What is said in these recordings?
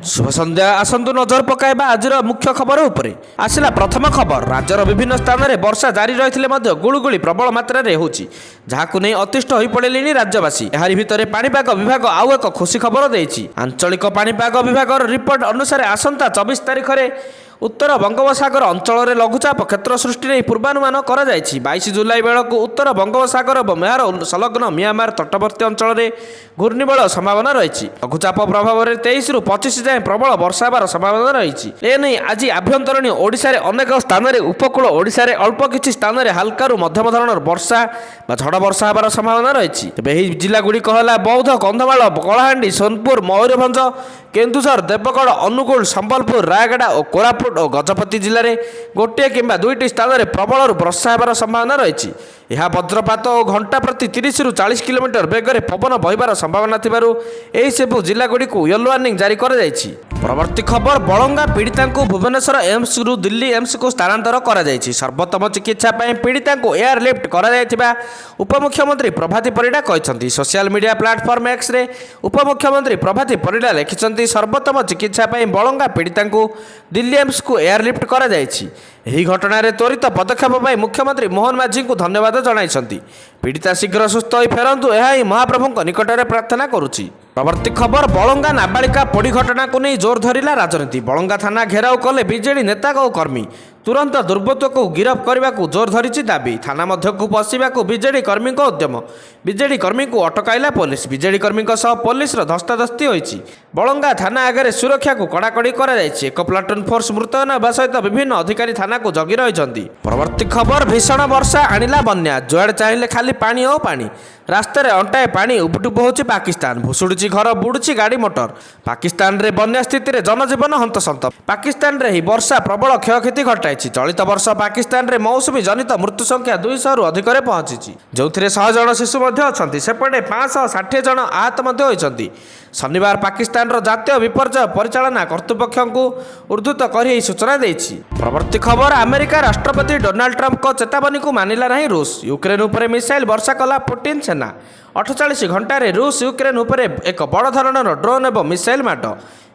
शुभ संध्या आसतु नजर पकाइबा आजिर मुख्य खबर उपरे आसिला प्रथम खबर। राज्यर विभिन्न स्थान में वर्षा जारी रही गुळुगुळी प्रबल मात्रा होची जहाकु नहीं अतिष्ठ हो पड़े राज्यवासी। एहारी भितर पाणीपाग विभाग आउ एक खुशी खबर देछि। आंचलिक पाणीपाग विभाग रिपोर्ट अनुसार आसंता 24 तारिख में उत्तर बंगोपसागर अंचल में लघुचाप क्षेत्र सृष्टि नहीं पूर्वानुमान कर 22 जुलाई बेलू उत्तर बंगोपसागर और एहार संलग्न म्यांमार तटवर्ती अंचल में घूर्णिबल संभावना रही। लघुचाप प्रभाव में 23 रु 25 जाए प्रबल वर्षा होबार संभावना रही। एने आज आभ्यंतरीण ओडिशा रे अनेक स्थान में उपकूल ओडिशा रे अल्प किछि स्थान में हल्का मध्यम धरणर वर्षा झड़ वर्षा होबार संभावना रही। तेज यह जिलागुड़िक है बौद्ध, कंधमाल, कलाहांडी, सोनपुर, मयूरभंज, केन्दुझर, देवगढ़, अनुगुल, संबलपुर, रायगड़ा और कोरापुट और गजपति जिले में गोटे किंबा दुईटी स्थान में प्रबल वर्षा होबार संभावना रही। यह वज्रपात और घंटा प्रति 30 रु 40 किलोमीटर बेगर पवन बहबार संभावना थिबारु एही सेबु जिलागुड़िक येलो वार्निंग जारी कर जायछि। परवर्ती खबर बलंगा पीड़िता को भुवनेश्वर एम्स रु दिल्ली एम्स को स्थानांतर करा जायछि। सर्वोत्तम चिकित्सा ପାଇଁ पीड़िता को एयरलिफ्ट करा जायथिबा उपमुख्यमंत्री प्रभाती परिडा कहछन्ति। सोशल मीडिया प्लेटफॉर्म एक्स रे उपमुख्यमंत्री प्रभाती परिडा लिखिछन्ति सर्वोत्तम चिकित्सा ପାଇଁ बलंगा पीड़िता को दिल्ली एम्स को एयरलिफ्ट करा जायछि। ଏହି ଘଟଣାରେ ତ୍ୱରିତ ପଦକ୍ଷେପ ପାଇଁ ମୁଖ୍ୟମନ୍ତ୍ରୀ ମୋହନ ମାଝୀଙ୍କୁ ଧନ୍ୟବାଦ ଜଣାଇଛନ୍ତି। ପୀଡ଼ିତା ଶୀଘ୍ର ସୁସ୍ଥ ହୋଇ ଫେରନ୍ତୁ ଏହା ହିଁ ମହାପ୍ରଭୁଙ୍କ ନିକଟରେ ପ୍ରାର୍ଥନା କରୁଛି। ପ୍ରବର୍ତ୍ତୀ ଖବର ବଳଙ୍ଗା ନାବାଳିକା ପୋଡ଼ି ଘଟଣାକୁ ନେଇ ଜୋର ଧରିଲା ରାଜନୀତି। ବଳଙ୍ଗା ଥାନା ଘେରାଉ କଲେ ବିଜେଡି ନେତା ଓ କର୍ମୀ। ତୁରନ୍ତ ଦୁର୍ବୃତ୍ତକୁ ଗିରଫ କରିବାକୁ ଜୋର ଧରିଛି ଦାବି। ଥାନା ମଧ୍ୟକୁ ପଶିବାକୁ ବିଜେଡି କର୍ମୀଙ୍କ ଉଦ୍ୟମ। ବିଜେଡି କର୍ମୀଙ୍କୁ ଅଟକାଇଲା ପୋଲିସ। ବିଜେଡି କର୍ମୀଙ୍କ ସହ ପୋଲିସର ଧସ୍ତାଧସ୍ତି ହୋଇଛି। ବଳଙ୍ଗା ଥାନା ଆଗରେ ସୁରକ୍ଷାକୁ କଡ଼ାକଡ଼ି କରାଯାଇଛି। ଏକ ପ୍ଲାଟୁନ୍ ଫୋର୍ସ ମୁତୟନ ହେବା ସହିତ ବିଭିନ୍ନ ଅଧିକାରୀ ଥାନାକୁ ଜଗି ରହିଛନ୍ତି। ପରବର୍ତ୍ତୀ ଖବର ଭୀଷଣ ବର୍ଷା ଆଣିଲା ବନ୍ୟା। ଯୁଆଡ଼େ ଚାହିଁଲେ ଖାଲି ପାଣି ଓ ପାଣି। ରାସ୍ତାରେ ଅଣ୍ଟାଏ ପାଣି ଉବୁଟୁବୁ ହେଉଛି ପାକିସ୍ତାନ। ଭୁଷୁଡୁଛି ଘର, ବୁଡୁଛି ଗାଡ଼ି ମଟର। ପାକିସ୍ତାନରେ ବନ୍ୟା ସ୍ଥିତିରେ ଜନଜୀବନ ହନ୍ତସନ୍ତ। ପାକିସ୍ତାନରେ ଏହି ବର୍ଷା ପ୍ରବଳ କ୍ଷୟକ୍ଷତି ଘଟାଇଛି। ଚଳିତ ବର୍ଷ ପାକିସ୍ତାନରେ ମୌସୁମୀ ଜନିତ ମୃତ୍ୟୁ ସଂଖ୍ୟା 200ରୁ ଅଧିକରେ ପହଞ୍ଚିଛି, ଯେଉଁଥିରେ 100 ଜଣ ଶିଶୁ ମଧ୍ୟ ଅଛନ୍ତି। ସେପଟେ 560 ଜଣ ଆହତ ମଧ୍ୟ ହୋଇଛନ୍ତି। ଶନିବାର ପାକିସ୍ତାନର ଜାତୀୟ ବିପର୍ଯ୍ୟୟ ପରିଚାଳନା କର୍ତ୍ତୃପକ୍ଷଙ୍କୁ ଉଦ୍ଧୃତ କରି ଏହି ସୂଚନା ଦେଇଛି। ପରବର୍ତ୍ତୀ ଖବର ଆମେରିକା ରାଷ୍ଟ୍ରପତି ଡୋନାଲ୍ଡ ଟ୍ରମ୍ପଙ୍କ ଚେତାବନୀକୁ ମାନିଲା ନାହିଁ ରୁଷ। ୟୁକ୍ରେନ ଉପରେ ମିସାଇଲ ବର୍ଷା କଲା ପୁଟିନ ସେନା। 48 ଘଣ୍ଟାରେ ରୁଷ ୟୁକ୍ରେନ ଉପରେ ଏକ ବଡ଼ ଧରଣର ଡ୍ରୋନ୍ ଏବଂ ମିସାଇଲ ମାଡ଼।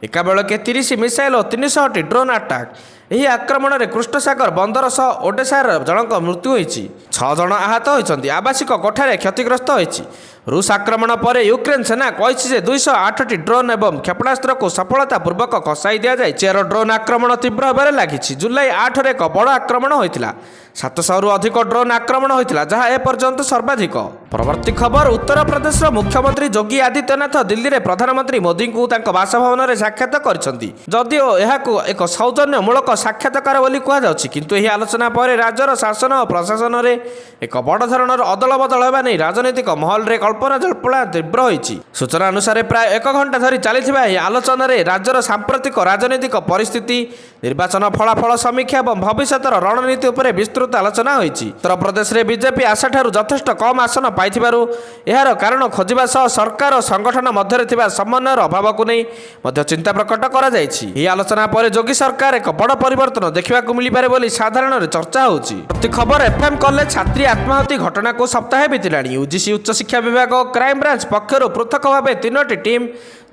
ଏକାବେଳକେ 30 ମିସାଇଲ ଓ 300ଟି ଡ୍ରୋନ୍ ଆଟାକ୍। ଏହି ଆକ୍ରମଣରେ କୃଷ୍ଣସାଗର ବନ୍ଦର ସହ ଓଡେସାର ଜଣଙ୍କ ମୃତ୍ୟୁ ହୋଇଛି। 6 ଜଣ ଆହତ ହୋଇଛନ୍ତି। ଆବାସିକ କୋଠାରେ କ୍ଷତିଗ୍ରସ୍ତ ହୋଇଛି। ରୁଷ ଆକ୍ରମଣ ପରେ ୟୁକ୍ରେନ ସେନା କହିଛି ଯେ 208ଟି ଡ୍ରୋନ୍ ଏବଂ କ୍ଷେପଣାସ୍ତ୍ରକୁ ସଫଳତାପୂର୍ବକ ଖସାଇ ଦିଆଯାଇଛି। ଡ୍ରୋନ୍ ଆକ୍ରମଣ ତୀବ୍ର ହେବାରେ ଲାଗିଛି। ଜୁଲାଇ 8ରେ ଏକ ବଡ଼ ଆକ୍ରମଣ ହୋଇଥିଲା। 700ରୁ ଅଧିକ ଡ୍ରୋନ୍ ଆକ୍ରମଣ ହୋଇଥିଲା, ଯାହା ଏପର୍ଯ୍ୟନ୍ତ ସର୍ବାଧିକ। ପରବର୍ତ୍ତୀ ଖବର ଉତ୍ତରପ୍ରଦେଶର ମୁଖ୍ୟମନ୍ତ୍ରୀ ଯୋଗୀ ଆଦିତ୍ୟନାଥ ଦିଲ୍ଲୀରେ ପ୍ରଧାନମନ୍ତ୍ରୀ ମୋଦିଙ୍କୁ ତାଙ୍କ ବାସଭବନରେ ସାକ୍ଷାତ କରିଛନ୍ତି। ଯଦିଓ ଏହାକୁ ଏକ ସୌଜନ୍ୟମୂଳକ ସାକ୍ଷାତକାର ବୋଲି କୁହାଯାଉଛି, କିନ୍ତୁ ଏହି ଆଲୋଚନା ପରେ ରାଜ୍ୟର ଶାସନ ଓ ପ୍ରଶାସନରେ ଏକ ବଡ଼ ଧରଣର ଅଦଳବଦଳ ହେବା ନେଇ ରାଜନୈତିକ ମହଲରେ କଳ୍ପନା ଜଳ୍ପନା ତୀବ୍ର ହୋଇଛି। ସୂଚନା ଅନୁସାରେ ପ୍ରାୟ 1 ଘଣ୍ଟା ଧରି ଚାଲିଥିବା ଏହି ଆଲୋଚନାରେ ରାଜ୍ୟର ସାମ୍ପ୍ରତିକ ରାଜନୈତିକ ପରିସ୍ଥିତି, ନିର୍ବାଚନ ଫଳାଫଳ ସମୀକ୍ଷା ଏବଂ ଭବିଷ୍ୟତର ରଣନୀତି ଉପରେ ବିସ୍ତୃତ ଆଲୋଚନା ହୋଇଛି। ଉତ୍ତରପ୍ରଦେଶରେ ବିଜେପି ଆଶାଠାରୁ ଯଥେଷ୍ଟ କମ୍ ଆସନ ପାଇଥିବାରୁ ଏହାର କାରଣ ଖୋଜିବା ସହ ସରକାର ଓ ସଂଗଠନ ମଧ୍ୟରେ ଥିବା ସମନ୍ୱୟର ଅଭାବକୁ ନେଇ ମଧ୍ୟ ଚିନ୍ତା ପ୍ରକଟ କରାଯାଇଛି। ଏହି ଆଲୋଚନା ପରେ ଯୋଗୀ ସରକାର ଏକ ବଡ଼ ପରିବର୍ତ୍ତନ ଦେଖିବାକୁ ମିଳିପାରେ ବୋଲି ସାଧାରଣରେ ଚର୍ଚ୍ଚା ହେଉଛି। ପ୍ରତି ଖବର ଏଫ୍ଏମ୍ କଲେଜ ଛାତ୍ରୀ ଆତ୍ମାହୁତି ଘଟଣାକୁ ସପ୍ତାହେ ବିତିଲାଣି। ୟୁଜିସି ଉଚ୍ଚଶିକ୍ଷା ବିଭାଗ ଓ କ୍ରାଇମବ୍ରାଞ୍ଚ ପକ୍ଷରୁ ପୃଥକ ଭାବେ 3ଟି ଟିମ୍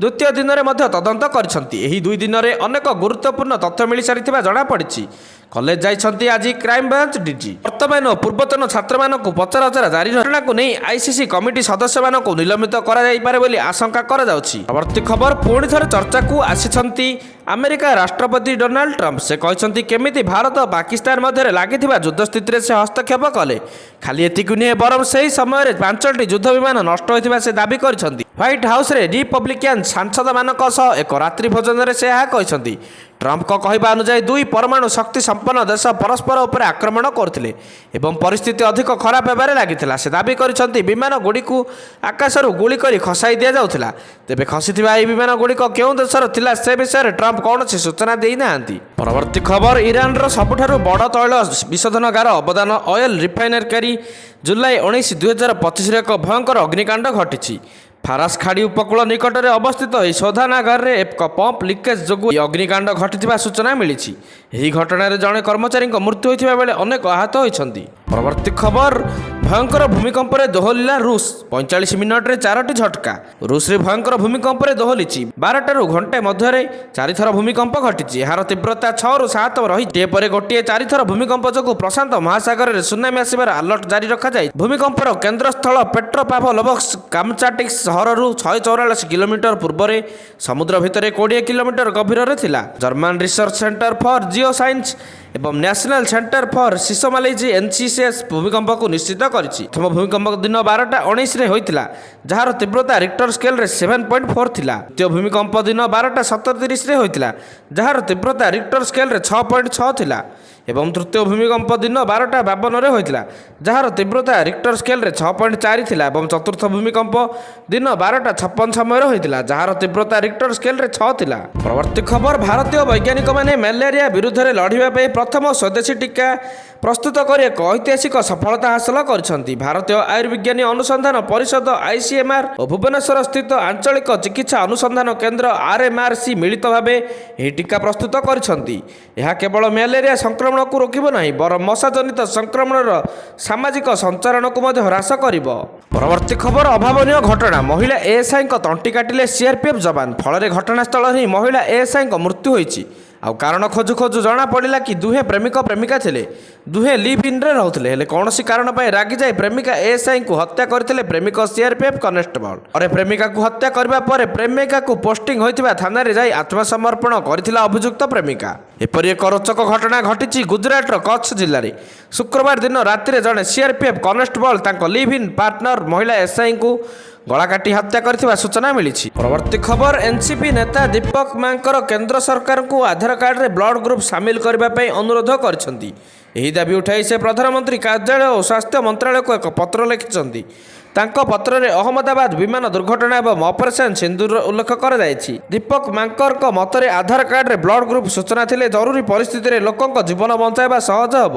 ଦ୍ୱିତୀୟ ଦିନରେ ମଧ୍ୟ ତଦନ୍ତ କରିଛନ୍ତି। ଏହି 2 ଦିନରେ ଅନେକ ଗୁରୁତ୍ୱପୂର୍ଣ୍ଣ ତଥ୍ୟ ମିଳିସାରିଥିବା ଜଣାପଡ଼ିଛି। କଲେଜ ଯାଇଛନ୍ତି ଆଜି କ୍ରାଇମବ୍ରାଞ୍ଚ ଡିଜି। ବର୍ତ୍ତମାନ ପୂର୍ବତନ ଛାତ୍ରମାନଙ୍କୁ ପଚରାଉଚରା ଜାରି ଘଟଣାକୁ ନେଇ ଆଇସିସି କମିଟି ସଦସ୍ୟମାନଙ୍କୁ ନିଲମ୍ବିତ କରାଯାଇପାରେ ବୋଲି ଆଶଙ୍କା କରାଯାଉଛି। ପରବର୍ତ୍ତୀ ଖବର ପୁଣି ଥରେ ଚର୍ଚ୍ଚାକୁ ଆସିଛନ୍ତି ଆମେରିକା ରାଷ୍ଟ୍ରପତି ଡୋନାଲ୍ଡ ଟ୍ରମ୍ପ। ସେ କହିଛନ୍ତି କେମିତି ଭାରତ ଓ ପାକିସ୍ତାନ ମଧ୍ୟରେ ଲାଗିଥିବା ଯୁଦ୍ଧ ସ୍ଥିତିରେ ସେ ହସ୍ତକ୍ଷେପ କଲେ। ଖାଲି ଏତିକି ନୁହେଁ, ବରଂ ସେହି ସମୟରେ 5ଟି ଯୁଦ୍ଧ ବିମାନ ନଷ୍ଟ ହୋଇଥିବା ସେ ଦାବି କରିଛନ୍ତି। ହ୍ୱାଇଟ୍ ହାଉସ୍ରେ ରିପବ୍ଲିକାନ ସାଂସଦମାନଙ୍କ ସହ ଏକ ରାତ୍ରି ଭୋଜନରେ ସେ ଏହା କହିଛନ୍ତି। ଟ୍ରମ୍ପଙ୍କ କହିବା ଅନୁଯାୟୀ 2 ପରମାଣୁ ଶକ୍ତି ସମ୍ପନ୍ନ ଦେଶ ପରସ୍ପର ଉପରେ ଆକ୍ରମଣ କରୁଥିଲେ ଏବଂ ପରିସ୍ଥିତି ଅଧିକ ଖରାପ ହେବାରେ ଲାଗିଥିଲା। ସେ ଦାବି କରିଛନ୍ତି ବିମାନ ଗୁଡ଼ିକୁ ଆକାଶରୁ ଗୁଳି କରି ଖସାଇ ଦିଆଯାଉଥିଲା। ତେବେ ଖସିଥିବା ଏହି ବିମାନ ଗୁଡ଼ିକ କେଉଁ ଦେଶର ଥିଲା ସେ ବିଷୟରେ ଟ୍ରମ୍ପ କୌଣସି ସୂଚନା ଦେଇନାହାନ୍ତି। ପରବର୍ତ୍ତୀ ଖବର ଇରାନର ସବୁଠାରୁ ବଡ଼ ତୈଳ ବିଶୋଧନାଗାର ଅବଦାନ ଅଏଲ ରିଫାଇନାରୀ ଜୁଲାଇ 19, 2025ରେ ଏକ ଭୟଙ୍କର ଅଗ୍ନିକାଣ୍ଡ ଘଟିଛି। ଫାରାସ ଖାଡ଼ି ଉପକୂଳ ନିକଟରେ ଅବସ୍ଥିତ ଏହି ଶୋଧନାଗାରରେ ଏକ ପମ୍ପ ଲିକେଜ୍ ଯୋଗୁଁ ଏହି ଅଗ୍ନିକାଣ୍ଡ ଘଟିଥିବା ସୂଚନା ମିଳିଛି। ଏହି ଘଟଣାରେ ଜଣେ କର୍ମଚାରୀଙ୍କ ମୃତ୍ୟୁ ହୋଇଥିବା ବେଳେ ଅନେକ ଆହତ ହୋଇଛନ୍ତି। ପରବର୍ତ୍ତୀ ଖବର, ଭୟଙ୍କର ଭୂମିକମ୍ପରେ ଦୋହଲିଲା ରୁଷ, 45 ମିନିଟରେ 4ଟି ଝଟକା। ରୁଷରେ ଭୟଙ୍କର ଭୂମିକମ୍ପରେ ଦୋହଲିଛି। 12ଟାରୁ ଘଣ୍ଟେ ମଧ୍ୟରେ 4 ଥର ଭୂମିକମ୍ପ ଘଟିଛି। ଏହାର ତୀବ୍ରତା 6ରୁ 7 ରହିଛି। ଏପରି ଗୋଟିଏ 4 ଥର ଭୂମିକମ୍ପ ଯୋଗୁଁ ପ୍ରଶାନ୍ତ ମହାସାଗରରେ ସୁନାମି ଆସିବାର ଆଲର୍ଟ ଜାରି ରଖାଯାଇଛି। ଭୂମିକମ୍ପର କେନ୍ଦ୍ରସ୍ଥଳ ପେଟ୍ରୋପାଭଲୋଭସ୍କ କାମଚାଟିକ୍ସ ସହରରୁ 144 କିଲୋମିଟର ପୂର୍ବରେ ସମୁଦ୍ର ଭିତରେ 20 କିଲୋମିଟର ଗଭୀରରେ ଥିଲା। German research centre for Jio science ଏବଂ ନ୍ୟାସନାଲ ସେଣ୍ଟର ଫର୍ ସିସମୋଲଜି NCCS ଭୂମିକମ୍ପକୁ ନିଶ୍ଚିତ କରିଛି। ପ୍ରଥମ ଭୂମିକମ୍ପ ଦିନ 12:19ରେ ହୋଇଥିଲା, ଯାହାର ତୀବ୍ରତା ରିକ୍ଟର ସ୍କେଲରେ 7.4 ଥିଲା। ଦ୍ୱିତୀୟ ଭୂମିକମ୍ପ ଦିନ 12:37ରେ ହୋଇଥିଲା, ଯାହାର ତୀବ୍ରତା ରିକ୍ଟର ସ୍କେଲରେ 6.6 ଥିଲା। ଏବଂ ତୃତୀୟ ଭୂମିକମ୍ପ ଦିନ 12:52ରେ ହୋଇଥିଲା, ଯାହାର ତୀବ୍ରତା ରିକ୍ଟର ସ୍କେଲରେ 6.4 ଥିଲା। ଏବଂ ଚତୁର୍ଥ ଭୂମିକମ୍ପ ଦିନ 12:56 ସମୟରେ ହୋଇଥିଲା, ଯାହାର ତୀବ୍ରତା ରିକ୍ଟର ସ୍କେଲରେ 6 ଥିଲା। ପରବର୍ତ୍ତୀ ଖବର, ଭାରତୀୟ ବୈଜ୍ଞାନିକମାନେ ମ୍ୟାଲେରିଆ ବିରୁଦ୍ଧରେ ଲଢ଼ିବା ପାଇଁ ପ୍ରଥମ ସ୍ୱଦେଶୀ ଟିକା ପ୍ରସ୍ତୁତ କରି ଏକ ଐତିହାସିକ ସଫଳତା ହାସଲ କରିଛନ୍ତି। ଭାରତୀୟ ଆୟୁର୍ବିଜ୍ଞାନ ଅନୁସନ୍ଧାନ ପରିଷଦ ICMR ଓ ଭୁବନେଶ୍ୱର ସ୍ଥିତ ଆଞ୍ଚଳିକ ଚିକିତ୍ସା ଅନୁସନ୍ଧାନ କେନ୍ଦ୍ର RMRC ମିଳିତ ଭାବେ ଏହି ଟିକା ପ୍ରସ୍ତୁତ କରିଛନ୍ତି। ଏହା କେବଳ ମ୍ୟାଲେରିଆ ସଂକ୍ରମଣକୁ ରୋକିବ ନାହିଁ, ବରଂ ମଶାଜନିତ ସଂକ୍ରମଣର ସାମାଜିକ ସଞ୍ଚାରଣକୁ ମଧ୍ୟ ହ୍ରାସ କରିବ। ପରବର୍ତ୍ତୀ ଖବର, ଅଭାବନୀୟ ଘଟଣା, ମହିଳା ASIଙ୍କ ତଣ୍ଟି କାଟିଲେ CRPF ଯବାନ। ଫଳରେ ଘଟଣାସ୍ଥଳରେ ହିଁ ମହିଳା ASIଙ୍କ ମୃତ୍ୟୁ ହୋଇଛି। ଆଉ କାରଣ ଖୋଜୁ ଖୋଜୁ ଜଣାପଡ଼ିଲା କି ଦୁହେଁ ପ୍ରେମିକ ପ୍ରେମିକା ଥିଲେ। ଦୁହେଁ ଲିଭ୍ ଇନ୍ରେ ରହୁଥିଲେ, ହେଲେ କୌଣସି କାରଣ ପାଇଁ ରାଗିଯାଇ ପ୍ରେମିକା ASIଙ୍କୁ ହତ୍ୟା କରିଥିଲେ ପ୍ରେମିକ CRPF କନେଷ୍ଟବଳ। ପରେ ପ୍ରେମିକାକୁ ହତ୍ୟା କରିବା ପରେ ପ୍ରେମିକାକୁ ପୋଷ୍ଟିଂ ହୋଇଥିବା ଥାନାରେ ଯାଇ ଆତ୍ମସମର୍ପଣ କରିଥିଲା ଅଭିଯୁକ୍ତ ପ୍ରେମିକା। ଏପରି ଏକ ରୋଚକ ଘଟଣା ଘଟିଛି ଗୁଜରାଟର କଚ୍ଛ ଜିଲ୍ଲାରେ। ଶୁକ୍ରବାର ଦିନ ରାତିରେ ଜଣେ CRPF କନେଷ୍ଟବଳ ତାଙ୍କ ଲିଭ୍ ଇନ୍ ପାର୍ଟନର ମହିଳା ASIଙ୍କୁ ଗଳା କାଟି ହତ୍ୟା କରିଥିବା ସୂଚନା ମିଳିଛି। ପରବର୍ତ୍ତୀ ଖବର, NCP ନେତା ଦୀପକ ମାଙ୍କର କେନ୍ଦ୍ର ସରକାରଙ୍କୁ ଆଧାର କାର୍ଡରେ ବ୍ଲଡ ଗ୍ରୁପ ସାମିଲ କରିବା ପାଇଁ ଅନୁରୋଧ କରିଛନ୍ତି। ଏହି ଦାବି ଉଠାଇ ସେ ପ୍ରଧାନମନ୍ତ୍ରୀ କାର୍ଯ୍ୟାଳୟ ଓ ସ୍ୱାସ୍ଥ୍ୟ ମନ୍ତ୍ରାଳୟକୁ ଏକ ପତ୍ର ଲେଖିଛନ୍ତି। ତାଙ୍କ ପତ୍ରରେ ଅହମ୍ମଦାବାଦ ବିମାନ ଦୁର୍ଘଟଣା ଏବଂ ଅପରେସନ ସିନ୍ଦୁର ଉଲ୍ଲେଖ କରାଯାଇଛି। ଦୀପକ ମାଙ୍କରଙ୍କ ମତରେ ଆଧାର କାର୍ଡରେ ବ୍ଲଡ ଗ୍ରୁପ ସୂଚନା ଥିଲେ ଜରୁରୀ ପରିସ୍ଥିତିରେ ଲୋକଙ୍କ ଜୀବନ ବଞ୍ଚାଇବା ସହଜ ହେବ।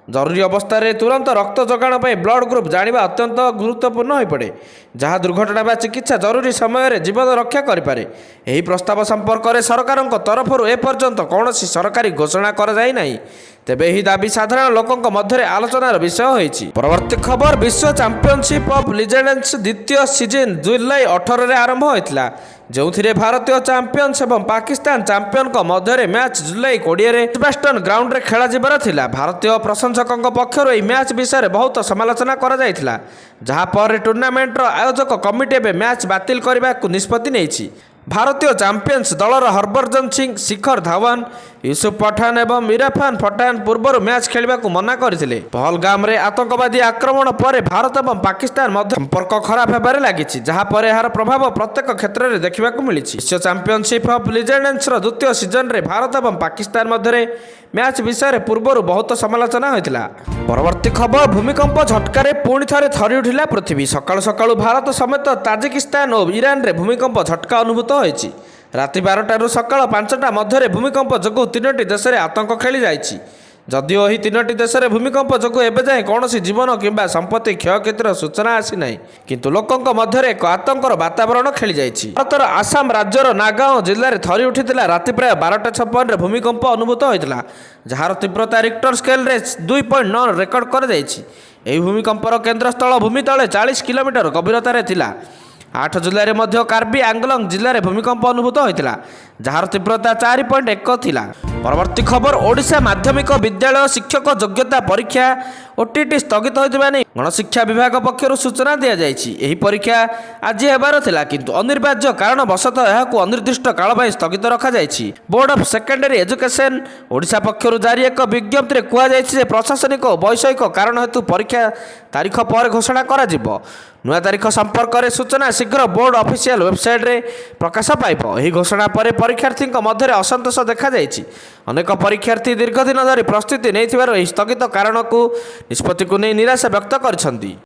ଜରୁରୀ ଅବସ୍ଥାରେ ତୁରନ୍ତ ରକ୍ତ ଯୋଗାଣ ପାଇଁ ବ୍ଲଡ ଗ୍ରୁପ ଜାଣିବା ଅତ୍ୟନ୍ତ ଗୁରୁତ୍ୱପୂର୍ଣ୍ଣ ହୋଇପଡ଼େ, ଯାହା ଦୁର୍ଘଟଣା ବା ଚିକିତ୍ସା ଜରୁରୀ ସମୟରେ ଜୀବନ ରକ୍ଷା କରିପାରେ। ଏହି ପ୍ରସ୍ତାବ ସମ୍ପର୍କରେ ସରକାରଙ୍କ ତରଫରୁ ଏପର୍ଯ୍ୟନ୍ତ କୌଣସି ସରକାରୀ ଘୋଷଣା କରାଯାଇନାହିଁ, ତେବେ ଏହି ଦାବି ସାଧାରଣ ଲୋକଙ୍କ ମଧ୍ୟରେ ଆଲୋଚନାର ବିଷୟ ହୋଇଛି। ପରବର୍ତ୍ତୀ ଖବର, ବିଶ୍ୱ ଚାମ୍ପିୟନସିପ୍ ଅଫ୍ ଲିଜେଣ୍ଡସ୍ ଦ୍ୱିତୀୟ ସିଜିନ୍ ଜୁଲାଇ 18ରେ ଆରମ୍ଭ ହୋଇଥିଲା, ଯେଉଁଥିରେ ଭାରତୀୟ ଚାମ୍ପିୟନ୍ସ ଏବଂ ପାକିସ୍ତାନ ଚାମ୍ପିୟନଙ୍କ ମଧ୍ୟରେ ମ୍ୟାଚ୍ ଜୁଲାଇ 20ରେ ଏଜବାଷ୍ଟନ ଗ୍ରାଉଣ୍ଡରେ ଖେଳାଯିବାର ଥିଲା। ଭାରତୀୟ ପ୍ରଶଂସକଙ୍କ ପକ୍ଷରୁ ଏହି ମ୍ୟାଚ୍ ବିଷୟରେ ବହୁତ ସମାଲୋଚନା କରାଯାଇଥିଲା, ଯାହା ପରେ ଟୁର୍ଣ୍ଣାମେଣ୍ଟର ଆୟୋଜକ କମିଟି ଏବେ ମ୍ୟାଚ୍ ବାତିଲ କରିବାକୁ ନିଷ୍ପତ୍ତି ନେଇଛି। ଭାରତୀୟ ଚାମ୍ପିୟନ୍ସ ଦଳର ହରଭଜନ ସିଂ, ଶିଖର ଧାୱନ, ୟୁସୁଫ ପଠାନ ଏବଂ ଇରଫାନ ପଠାନ ପୂର୍ବରୁ ମ୍ୟାଚ୍ ଖେଳିବାକୁ ମନା କରିଥିଲେ। ପହଲଗାମରେ ଆତଙ୍କବାଦୀ ଆକ୍ରମଣ ପରେ ଭାରତ ଏବଂ ପାକିସ୍ତାନ ମଧ୍ୟ ସମ୍ପର୍କ ଖରାପ ହେବାରେ ଲାଗିଛି, ଯାହା ପରେ ଏହାର ପ୍ରଭାବ ପ୍ରତ୍ୟେକ କ୍ଷେତ୍ରରେ ଦେଖିବାକୁ ମିଳିଛି। ବିଶ୍ୱ ଚାମ୍ପିୟନସିପ୍ ଅଫ୍ ଲିଜେଣ୍ଡସର ଦ୍ୱିତୀୟ ସିଜନରେ ଭାରତ ଏବଂ ପାକିସ୍ତାନ ମଧ୍ୟରେ ମ୍ୟାଚ୍ ବିଷୟରେ ପୂର୍ବରୁ ବହୁତ ସମାଲୋଚନା ହୋଇଥିଲା। ପରବର୍ତ୍ତୀ ଖବର, ଭୂମିକମ୍ପ ଝଟକାରେ ପୁଣି ଥରେ ଥରି ଉଠିଲା ପୃଥିବୀ। ସକାଳୁ ସକାଳୁ ଭାରତ ସମେତ ତାଜିକିସ୍ତାନ ଓ ଇରାନରେ ଭୂମିକମ୍ପ ଝଟକା ଅନୁଭୂତ ହୋଇଛି। ରାତି 12ଟାରୁ ସକାଳ 5ଟା ମଧ୍ୟରେ ଭୂମିକମ୍ପ ଯୋଗୁଁ 3ଟି ଦେଶରେ ଆତଙ୍କ ଖେଳି ଯାଇଛି। ଯଦିଓ ଏହି 3ଟି ଦେଶରେ ଭୂମିକମ୍ପ ଯୋଗୁଁ ଏବେ ଯାଏଁ କୌଣସି ଜୀବନ କିମ୍ବା ସମ୍ପତ୍ତି କ୍ଷୟକ୍ଷତିର ସୂଚନା ଆସିନାହିଁ, କିନ୍ତୁ ଲୋକଙ୍କ ମଧ୍ୟରେ ଏକ ଆତଙ୍କର ବାତାବରଣ ଖେଳିଯାଇଛି। ଭାରତର ଆସାମ ରାଜ୍ୟର ନାଗାଓଁ ଜିଲ୍ଲାରେ ଥରି ଉଠିଥିଲା ରାତି ପ୍ରାୟ 12:56ରେ ଭୂମିକମ୍ପ ଅନୁଭୂତ ହୋଇଥିଲା, ଯାହାର ତୀବ୍ରତା ରିକ୍ଟର ସ୍କେଲରେ 2.9 ରେକର୍ଡ କରାଯାଇଛି। ଏହି ଭୂମିକମ୍ପର କେନ୍ଦ୍ରସ୍ଥଳ ଭୂମି ତଳେ 40 କିଲୋମିଟର ଗଭୀରତାରେ ଥିଲା। 8 ଜୁଲାଇରେ ମଧ୍ୟ କାର୍ବି ଆଙ୍ଗଲଙ୍ଗ ଜିଲ୍ଲାରେ ଭୂମିକମ୍ପ ଅନୁଭୂତ ହୋଇଥିଲା, ଯାହାର ତୀବ୍ରତା 4.1 ଥିଲା। ପରବର୍ତ୍ତୀ ଖବର, ଓଡ଼ିଶା ମାଧ୍ୟମିକ ବିଦ୍ୟାଳୟ ଶିକ୍ଷକ ଯୋଗ୍ୟତା ପରୀକ୍ଷା OTT ସ୍ଥଗିତ ହୋଇଥିବା ନେଇ ଗଣଶିକ୍ଷା ବିଭାଗ ପକ୍ଷରୁ ସୂଚନା ଦିଆଯାଇଛି। ଏହି ପରୀକ୍ଷା ଆଜି ହେବାର ଥିଲା, କିନ୍ତୁ ଅନିବାର୍ଯ୍ୟ କାରଣବଶତଃ ଏହାକୁ ଅନିର୍ଦ୍ଦିଷ୍ଟ କାଳ ପାଇଁ ସ୍ଥଗିତ ରଖାଯାଇଛି। Board of secondary education Odisha ପକ୍ଷରୁ ଜାରି ଏକ ବିଜ୍ଞପ୍ତିରେ କୁହାଯାଇଛି ଯେ ପ୍ରଶାସନିକ ଓ ବୈଷୟିକ କାରଣ ହେତୁ ପରୀକ୍ଷା ତାରିଖ ପରେ ଘୋଷଣା କରାଯିବ। ନୂଆ ତାରିଖ ସମ୍ପର୍କରେ ସୂଚନା ଶୀଘ୍ର ବୋର୍ଡ ଅଫିସିଆଲ ୱେବସାଇଟ୍ରେ ପ୍ରକାଶ ପାଇବ। ଏହି ଘୋଷଣା ପରେ ପରୀକ୍ଷାର୍ଥୀଙ୍କ ମଧ୍ୟରେ ଅସନ୍ତୋଷ ଦେଖାଯାଇଛି। ଅନେକ ପରୀକ୍ଷାର୍ଥୀ ଦୀର୍ଘ ଦିନ ଧରି ପ୍ରସ୍ତୁତି ନେଇଥିବାରୁ ଏହି ସ୍ଥଗିତ କାରଣକୁ ନିଷ୍ପତ୍ତିକୁ ନେଇ ନିରାଶା ବ୍ୟକ୍ତ କରିଛନ୍ତି।